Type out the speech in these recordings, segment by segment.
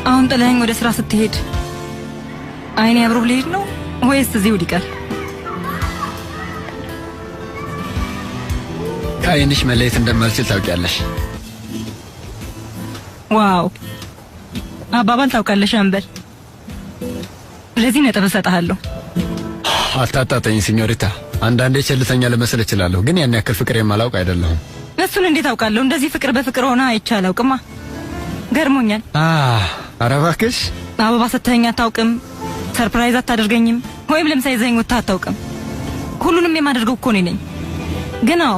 አሁን ጥለኸኝ ወደ ስራ ስትሄድ አይኔ አብሮ ሊሄድ ነው ወይስ እዚሁ ሊቀር? ከአይንሽ መለየት እንደማልችል ታውቂያለሽ። ዋው አባባል ታውቃለሽ አንበል። ለዚህ ነጥብ እሰጥሃለሁ። አታጣጣኝ ሲኞሪታ። አንዳንዴ ቸልተኛ ልመስል እችላለሁ፣ ግን ያን ያክል ፍቅር የማላውቅ አይደለሁም። እሱን እንዴት አውቃለሁ? እንደዚህ ፍቅር በፍቅር ሆነ አይቼ አላውቅማ። ገርሞኛል። ኧረ እባክሽ። አበባ ሰጥተኸኝ አታውቅም፣ ሰርፕራይዝ አታደርገኝም፣ ወይም ለምሳ ይዘኸኝ ወጥተህ አታውቅም። ሁሉንም የማደርገው እኮ እኔ ነኝ። ግን አዎ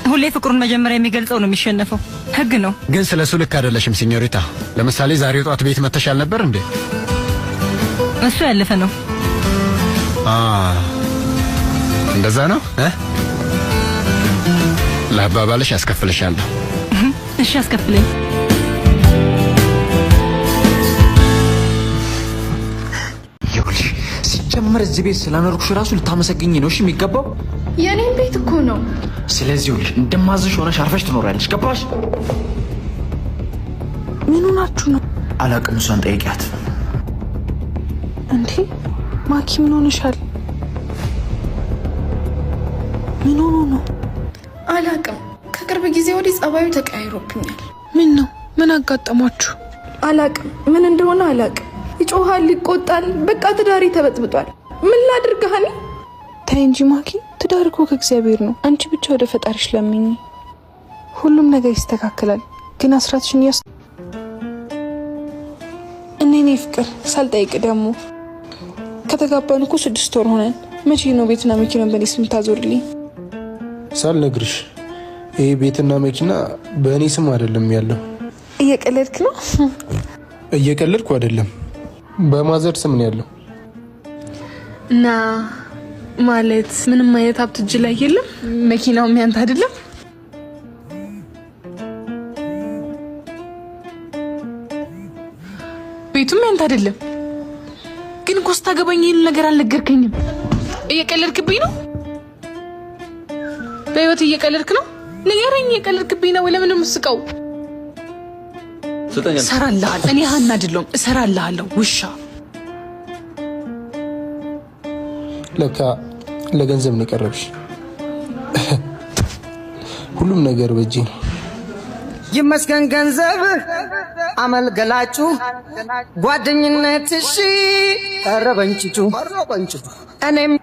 ሁሌ ፍቅሩን መጀመሪያ የሚገልጸው ነው የሚሸነፈው። ህግ ነው። ግን ስለሱ ልክ አይደለሽም ሲኞሪታ። ለምሳሌ ዛሬ ጧት ቤት መተሻል ነበር እንዴ? እሱ ያለፈ ነው። እንደዛ ነው። ለአባባልሽ ያስከፍልሻለሁ። እሺ አስከፍለኝ። ይኸውልሽ ሲጀመር እዚህ ቤት ስላኖርኩሽ ራሱ ልታመሰግኝ ነው እሺ የሚገባው። የኔን ቤት እኮ ነው። ስለዚህ ይኸውልሽ እንደማዝሽ ሆነሽ አርፈሽ ትኖሪያለሽ። ገባሽ? ምን ሆናችሁ ነው? አላቅም፣ እሷን ጠይቂያት። እንዴ ማኪ ምን ሆነሻል? ምን ሆኖ ነው? አላቅም። ከቅርብ ጊዜ ወዲህ ጸባዩ ተቀያይሮብኛል። ምን ነው? ምን አጋጠማችሁ? አላቅም፣ ምን እንደሆነ አላቅም። ይጮሃል፣ ይቆጣል። በቃ ትዳሪ ተበጥብጧል። ምን ላድርግ ሀኒ? ተይ እንጂ ማኪ፣ ትዳር እኮ ከእግዚአብሔር ነው። አንቺ ብቻ ወደ ፈጣሪሽ ለምኝ፣ ሁሉም ነገር ይስተካከላል። ግን አስራትሽን እኔ ፍቅር ሳልጠይቅ ደግሞ ከተጋባን እኮ 6 ወር ሆነን። መቼ ነው ቤትና መኪናን በእኔ ስም ታዞርልኝ? ሳልነግርሽ ይሄ ቤትና መኪና በእኔ ስም አይደለም ያለው። እየቀለድክ ነው? እየቀለድኩ አይደለም፣ በማዘር ስም ነው ያለው። እና ማለት ምንም አይነት ሀብት እጅ ላይ የለም? መኪናውም ያንተ አይደለም? ቤቱም ያንተ አይደለም? ግን እኮ ስታገባኝ ይሄን ነገር አልነገርከኝም። እየቀለድክብኝ ነው? በህይወት እየቀለድክ ነው? ንገረኝ፣ እየቀለድክብኝ ነው? ለምን ነው የምትስቀው? እሰራልሃለሁ። እኔ ሀና አይደለሁም፣ እሰራልሃለሁ ውሻ። ለካ ለገንዘብ ነው የቀረብሽ። ሁሉም ነገር በእጄ ነው። ይመስገን ገንዘብ አመልገላጩ ጓደኝነትሽ ቀረበንጭጩ እኔም